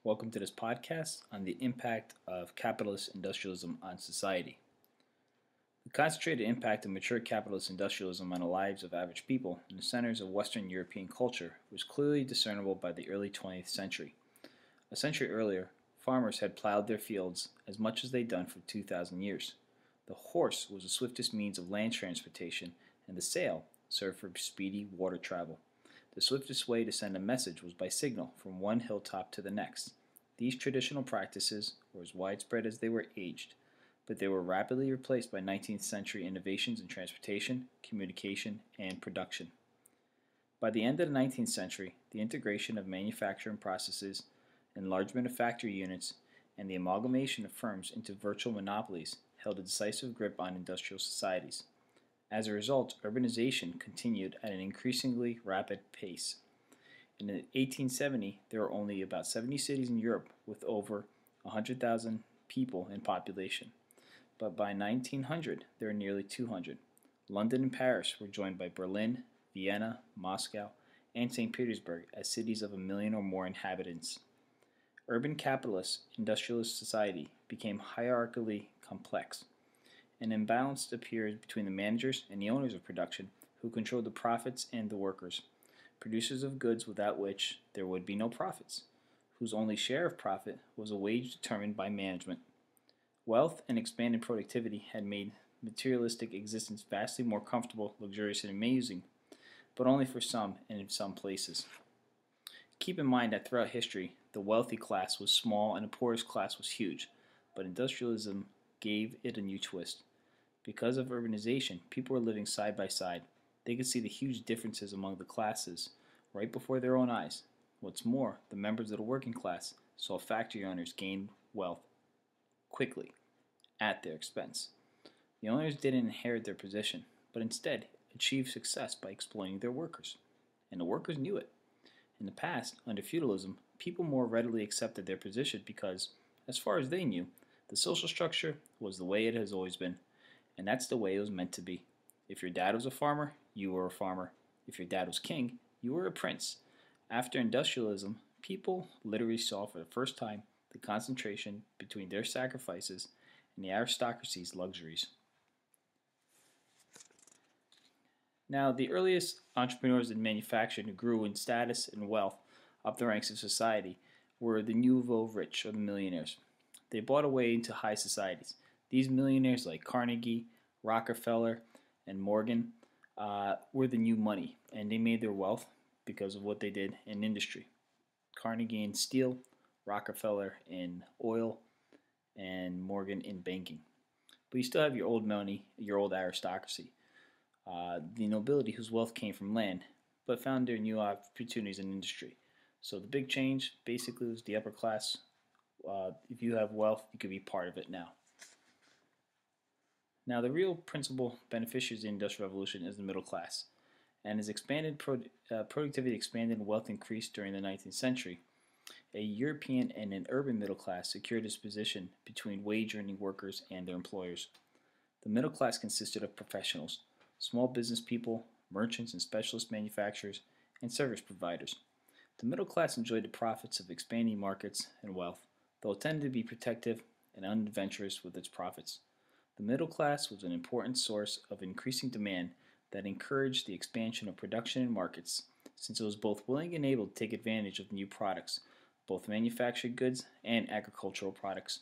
Welcome to this podcast on the impact of capitalist industrialism on society. The concentrated impact of mature capitalist industrialism on the lives of average people in the centers of Western European culture was clearly discernible by the early 20th century. A century earlier, farmers had plowed their fields as much as they'd done for 2,000 years. The horse was the swiftest means of land transportation, and the sail served for speedy water travel. The swiftest way to send a message was by signal from one hilltop to the next. These traditional practices were as widespread as they were aged, but they were rapidly replaced by 19th century innovations in transportation, communication, and production. By the end of the 19th century, the integration of manufacturing processes, enlargement of factory units, and the amalgamation of firms into virtual monopolies held a decisive grip on industrial societies. As a result, urbanization continued at an increasingly rapid pace. In 1870, there were only about 70 cities in Europe with over 100,000 people in population. But by 1900, there were nearly 200. London and Paris were joined by Berlin, Vienna, Moscow, and St. Petersburg as cities of a million or more inhabitants. Urban capitalist industrialist society became hierarchically complex. An imbalance appeared between the managers and the owners of production, who controlled the profits, and the workers, producers of goods without which there would be no profits, whose only share of profit was a wage determined by management. Wealth and expanded productivity had made materialistic existence vastly more comfortable, luxurious, and amusing, but only for some and in some places. Keep in mind that throughout history, the wealthy class was small and the poorest class was huge, but industrialism gave it a new twist. Because of urbanization, people were living side by side. They could see the huge differences among the classes right before their own eyes. What's more, the members of the working class saw factory owners gain wealth quickly at their expense. The owners didn't inherit their position, but instead achieved success by exploiting their workers. And the workers knew it. In the past, under feudalism, people more readily accepted their position because, as far as they knew, the social structure was the way it has always been, and that's the way it was meant to be. If your dad was a farmer, you were a farmer. If your dad was king, you were a prince. After industrialism, people literally saw for the first time the concentration between their sacrifices and the aristocracy's luxuries. Now, the earliest entrepreneurs in manufacturing who grew in status and wealth up the ranks of society were the nouveau rich, or the millionaires. They bought a way into high societies. These millionaires like Carnegie, Rockefeller, and Morgan were the new money, and they made their wealth because of what they did in industry. Carnegie in steel, Rockefeller in oil, and Morgan in banking. But you still have your old money, your old aristocracy, the nobility whose wealth came from land, but found their new opportunities in industry. So the big change basically was the upper class. If you have wealth, you could be part of it now. Now, the real principal beneficiaries of the Industrial Revolution is the middle class, and as productivity expanded and wealth increased during the 19th century, a European and an urban middle class secured its position between wage-earning workers and their employers. The middle class consisted of professionals, small business people, merchants and specialist manufacturers, and service providers. The middle class enjoyed the profits of expanding markets and wealth, though it tended to be protective and unadventurous with its profits. The middle class was an important source of increasing demand that encouraged the expansion of production and markets, since it was both willing and able to take advantage of new products, both manufactured goods and agricultural products.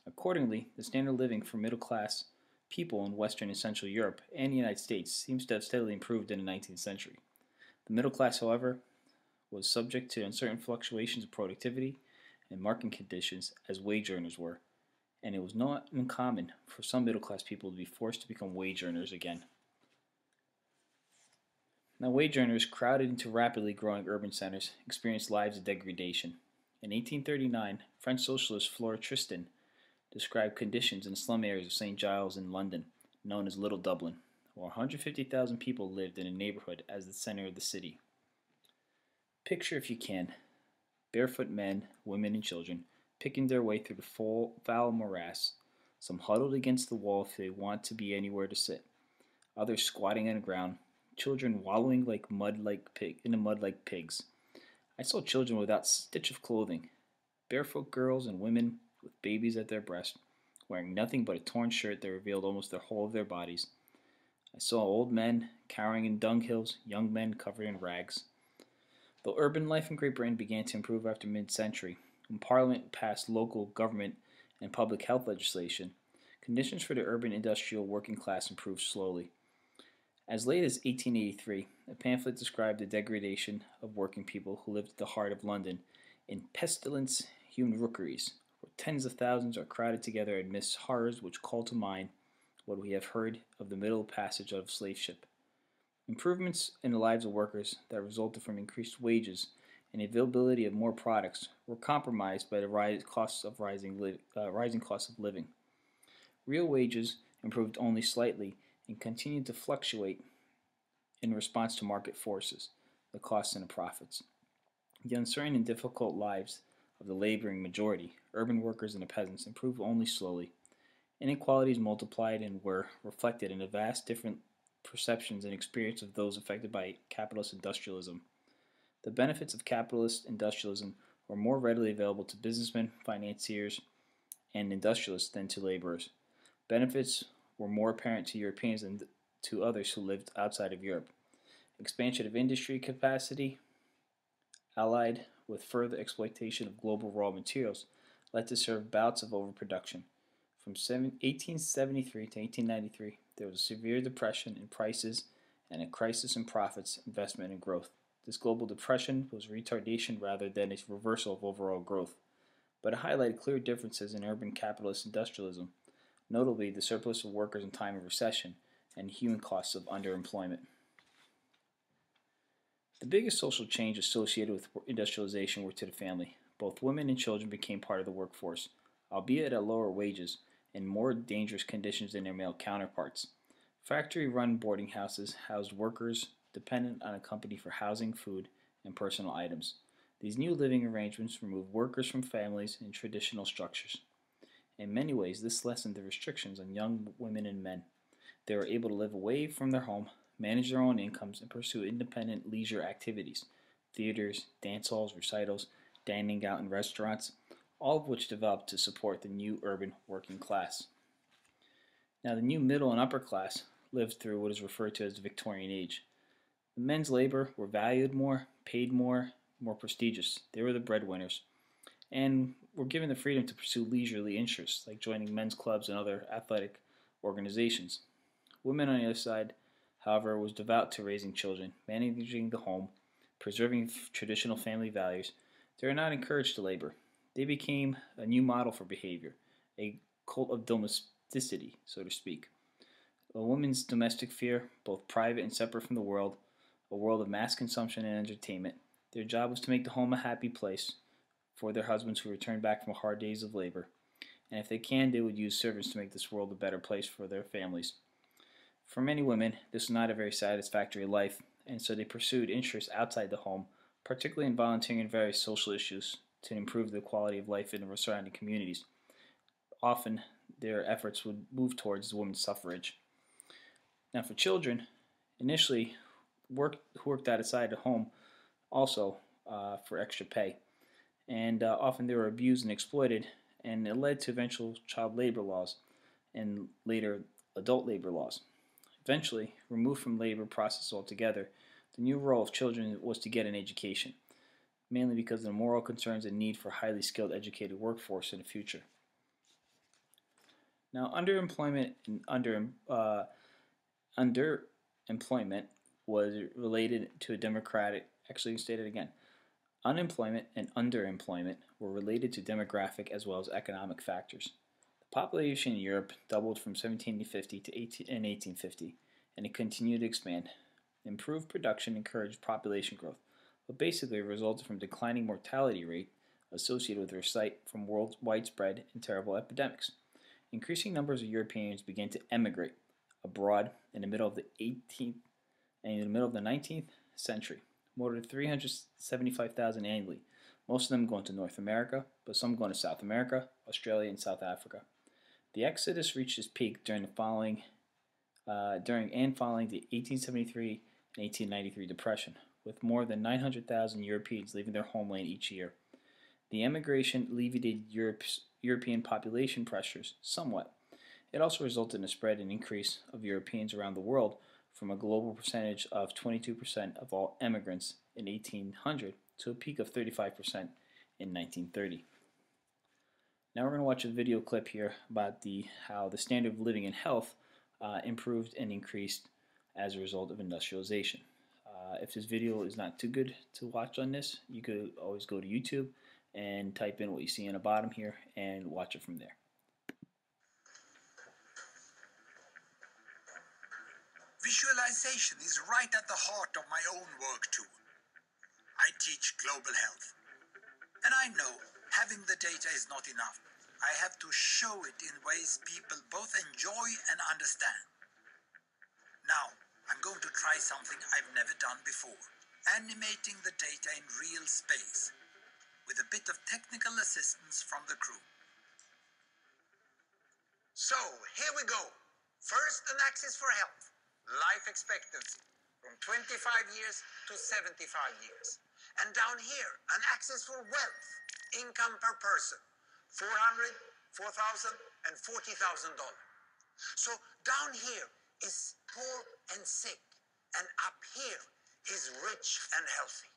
Accordingly, the standard of living for middle class people in Western and Central Europe and the United States seems to have steadily improved in the 19th century. The middle class, however, was subject to uncertain fluctuations of productivity and market conditions as wage earners were, and it was not uncommon for some middle class people to be forced to become wage earners again. Now, wage earners, crowded into rapidly growing urban centers, experienced lives of degradation. In 1839, French socialist Flora Tristan described conditions in the slum areas of St. Giles in London, known as Little Dublin, where 150,000 people lived in a neighborhood as the center of the city. Picture, if you can, barefoot men, women, and children picking their way through the foul morass, some huddled against the wall if they want to be anywhere to sit, others squatting on the ground, children wallowing in the mud like pigs. I saw children without stitch of clothing, barefoot girls and women with babies at their breast, wearing nothing but a torn shirt that revealed almost the whole of their bodies. I saw old men cowering in dunghills, young men covered in rags. Though urban life in Great Britain began to improve after mid-century, when Parliament passed local government and public health legislation, conditions for the urban industrial working class improved slowly. As late as 1883, a pamphlet described the degradation of working people who lived at the heart of London in pestilence hewn rookeries, where tens of thousands are crowded together amidst horrors which call to mind what we have heard of the Middle Passage of slave ship. Improvements in the lives of workers that resulted from increased wages and the availability of more products were compromised by the rising costs of living. Real wages improved only slightly and continued to fluctuate in response to market forces, the costs and the profits. The uncertain and difficult lives of the laboring majority, urban workers and the peasants, improved only slowly. Inequalities multiplied and were reflected in the vast different perceptions and experience of those affected by capitalist industrialism. The benefits of capitalist industrialism were more readily available to businessmen, financiers, and industrialists than to laborers. Benefits were more apparent to Europeans than to others who lived outside of Europe. Expansion of industry capacity, allied with further exploitation of global raw materials, led to severe bouts of overproduction. From 1873 to 1893, there was a severe depression in prices and a crisis in profits, investment, and growth. This global depression was retardation rather than a reversal of overall growth, but it highlighted clear differences in urban capitalist industrialism, notably the surplus of workers in time of recession and human costs of underemployment. The biggest social change associated with industrialization were to the family. Both women and children became part of the workforce, albeit at lower wages and more dangerous conditions than their male counterparts. Factory-run boarding houses housed workers dependent on a company for housing, food, and personal items. These new living arrangements removed workers from families and traditional structures. In many ways, this lessened the restrictions on young women and men. They were able to live away from their home, manage their own incomes, and pursue independent leisure activities, theaters, dance halls, recitals, dining out in restaurants, all of which developed to support the new urban working class. Now, the new middle and upper class lived through what is referred to as the Victorian Age. The men's labor were valued more, paid more, more prestigious. They were the breadwinners, and were given the freedom to pursue leisurely interests, like joining men's clubs and other athletic organizations. Women, on the other side, however, was devout to raising children, managing the home, preserving traditional family values. They were not encouraged to labor. They became a new model for behavior, a cult of domesticity, so to speak. A woman's domestic sphere, both private and separate from the world, a world of mass consumption and entertainment. Their job was to make the home a happy place for their husbands who returned back from hard days of labor. And if they can, they would use servants to make this world a better place for their families. For many women, this was not a very satisfactory life, and so they pursued interests outside the home, particularly in volunteering in various social issues to improve the quality of life in the surrounding communities. Often, their efforts would move towards women's suffrage. Now, for children, initially worked outside the home also for extra pay, and often they were abused and exploited, and it led to eventual child labor laws and later adult labor laws. Eventually, removed from labor process altogether, the new role of children was to get an education, mainly because of the moral concerns and need for highly skilled educated workforce in the future. Now, underemployment was related to a democratic, actually state it again, unemployment and underemployment were related to demographic as well as economic factors. The population in Europe doubled from 1750 to 1850, and it continued to expand. Improved production encouraged population growth, but basically resulted from declining mortality rate associated with recite from widespread and terrible epidemics. Increasing numbers of Europeans began to emigrate abroad in the middle of the 19th century, more than 375,000 annually, most of them going to North America, but some going to South America, Australia, and South Africa. The exodus reached its peak during and following the 1873 and 1893 depression, with more than 900,000 Europeans leaving their homeland each year. The emigration alleviated European population pressures somewhat. It also resulted in a spread and increase of Europeans around the world from a global percentage of 22% of all immigrants in 1800 to a peak of 35% in 1930. Now we're going to watch a video clip here about how the standard of living and health improved and increased as a result of industrialization. If this video is not too good to watch on this, you could always go to YouTube and type in what you see on the bottom here and watch it from there. Visualization is right at the heart of my own work too. I teach global health. And I know having the data is not enough. I have to show it in ways people both enjoy and understand. Now, I'm going to try something I've never done before. Animating the data in real space, with a bit of technical assistance from the crew. So, here we go. First, an axis for health. Life expectancy, from 25 years to 75 years. And down here, an axis for wealth, income per person, $400, $4,000, and $40,000. So down here is poor and sick, and up here is rich and healthy.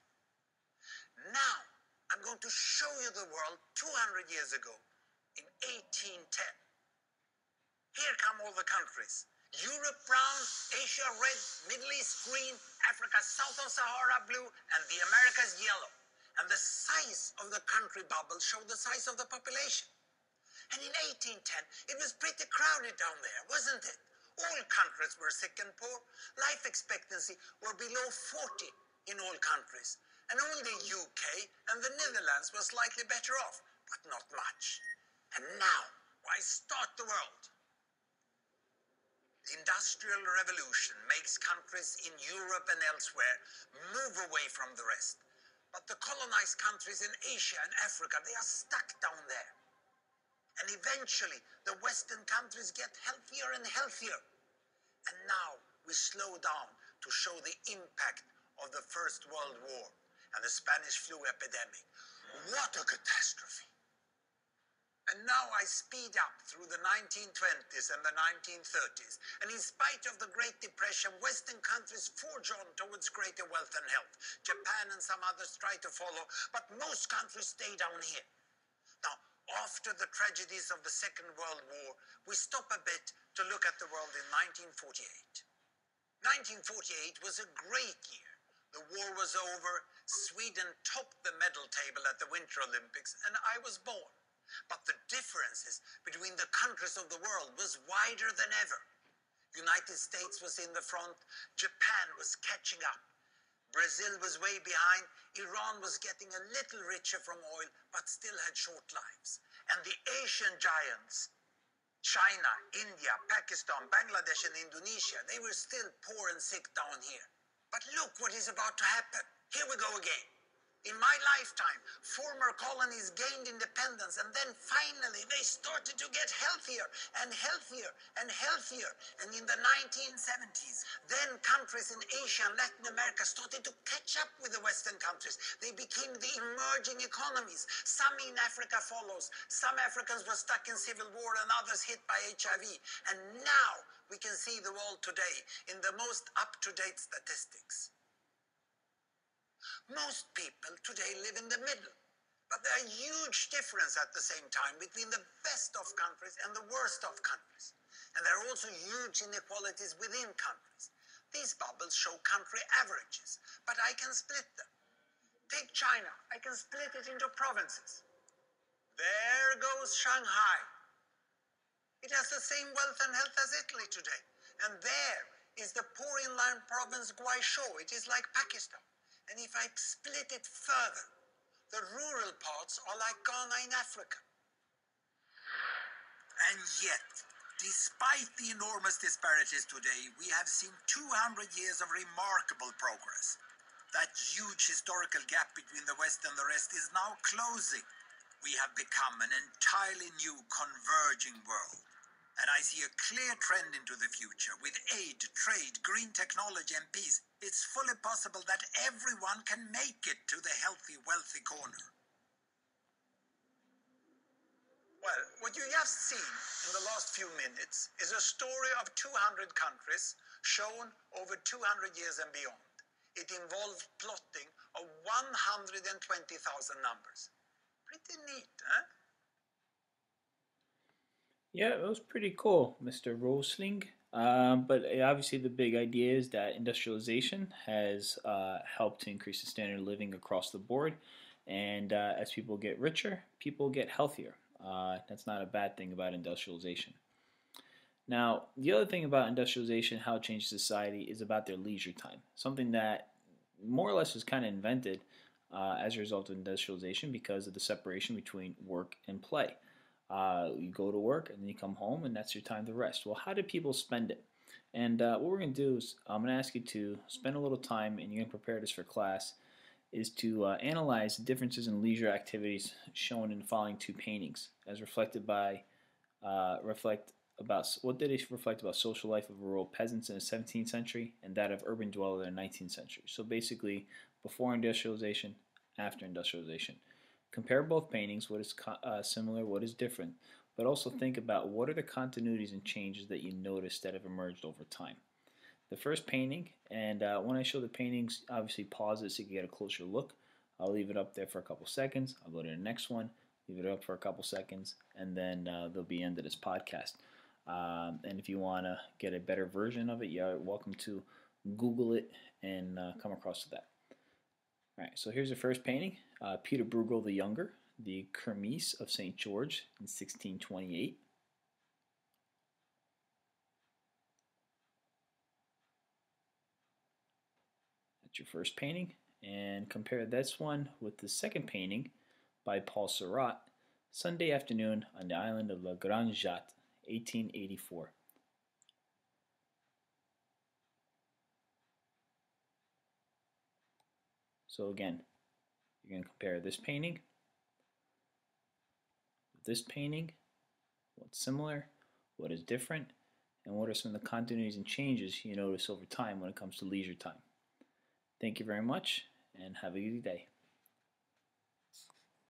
Now, I'm going to show you the world 200 years ago, in 1810. Here come all the countries. Europe brown, Asia red, Middle East green, Africa south of Sahara blue, and the Americas yellow. And the size of the country bubble showed the size of the population. And in 1810, it was pretty crowded down there, wasn't it? All countries were sick and poor. Life expectancy were below 40 in all countries. And only UK and the Netherlands were slightly better off, but not much. And now, why start the world? The Industrial Revolution makes countries in Europe and elsewhere move away from the rest. But the colonized countries in Asia and Africa, they are stuck down there. And eventually, the Western countries get healthier and healthier. And now we slow down to show the impact of the First World War and the Spanish flu epidemic. What a catastrophe! And now I speed up through the 1920s and the 1930s. And in spite of the Great Depression, Western countries forge on towards greater wealth and health. Japan and some others try to follow, but most countries stay down here. Now, after the tragedies of the Second World War, we stop a bit to look at the world in 1948. 1948 was a great year. The war was over, Sweden topped the medal table at the Winter Olympics, and I was born. But the differences between the countries of the world was wider than ever. United States was in the front, Japan was catching up. Brazil was way behind, Iran was getting a little richer from oil, but still had short lives. And the Asian giants, China, India, Pakistan, Bangladesh, and Indonesia, they were still poor and sick down here. But look what is about to happen. Here we go again. In my lifetime, former colonies gained independence, and then finally they started to get healthier and healthier and healthier. And in the 1970s, then countries in Asia and Latin America started to catch up with the Western countries. They became the emerging economies. Some in Africa follows. Some Africans were stuck in civil war and others hit by HIV. And now we can see the world today in the most up-to-date statistics. Most people today live in the middle, but there are huge differences at the same time between the best of countries and the worst of countries. And there are also huge inequalities within countries. These bubbles show country averages, but I can split them. Take China, I can split it into provinces. There goes Shanghai. It has the same wealth and health as Italy today. And there is the poor inland province Guizhou. It is like Pakistan. And if I split it further, the rural parts are like Ghana in Africa. And yet, despite the enormous disparities today, we have seen 200 years of remarkable progress. That huge historical gap between the West and the rest is now closing. We have become an entirely new converging world. And I see a clear trend into the future. With aid, trade, green technology and peace, it's fully possible that everyone can make it to the healthy, wealthy corner. What you have seen in the last few minutes is a story of 200 countries shown over 200 years and beyond. It involved plotting of 120,000 numbers. Pretty neat, huh? Yeah, it was pretty cool, Mr. Rosling. But obviously, the big idea is that industrialization has helped to increase the standard of living across the board. And as people get richer, people get healthier. That's not a bad thing about industrialization. Now, the other thing about industrialization, how it changed society, is about their leisure time. Something that more or less was kind of invented as a result of industrialization because of the separation between work and play. You go to work and then you come home and that's your time to rest. Well, how did people spend it? And what we're going to do is I'm going to ask you to spend a little time, and you're going to prepare this for class, is to analyze the differences in leisure activities shown in the following two paintings, as reflect about what did it reflect about social life of rural peasants in the 17th century and that of urban dwellers in the 19th century. So basically, before industrialization, after industrialization. Compare both paintings, what is similar, what is different, but also think about what are the continuities and changes that you notice that have emerged over time. The first painting, and when I show the paintings, obviously pause it so you can get a closer look. I'll leave it up there for a couple seconds. I'll go to the next one, leave it up for a couple seconds, and then they'll be end of this podcast. And if you want to get a better version of it, you're welcome to Google it and come across to that. All right, so here's the first painting. Peter Bruegel the Younger, the Kermesse of St. George in 1628. That's your first painting. And compare this one with the second painting by Paul Seurat, Sunday afternoon on the island of La Grande Jatte, 1884. So again, you're going to compare this painting with this painting, what's similar, what is different, and what are some of the continuities and changes you notice over time when it comes to leisure time. Thank you very much, and have a good day.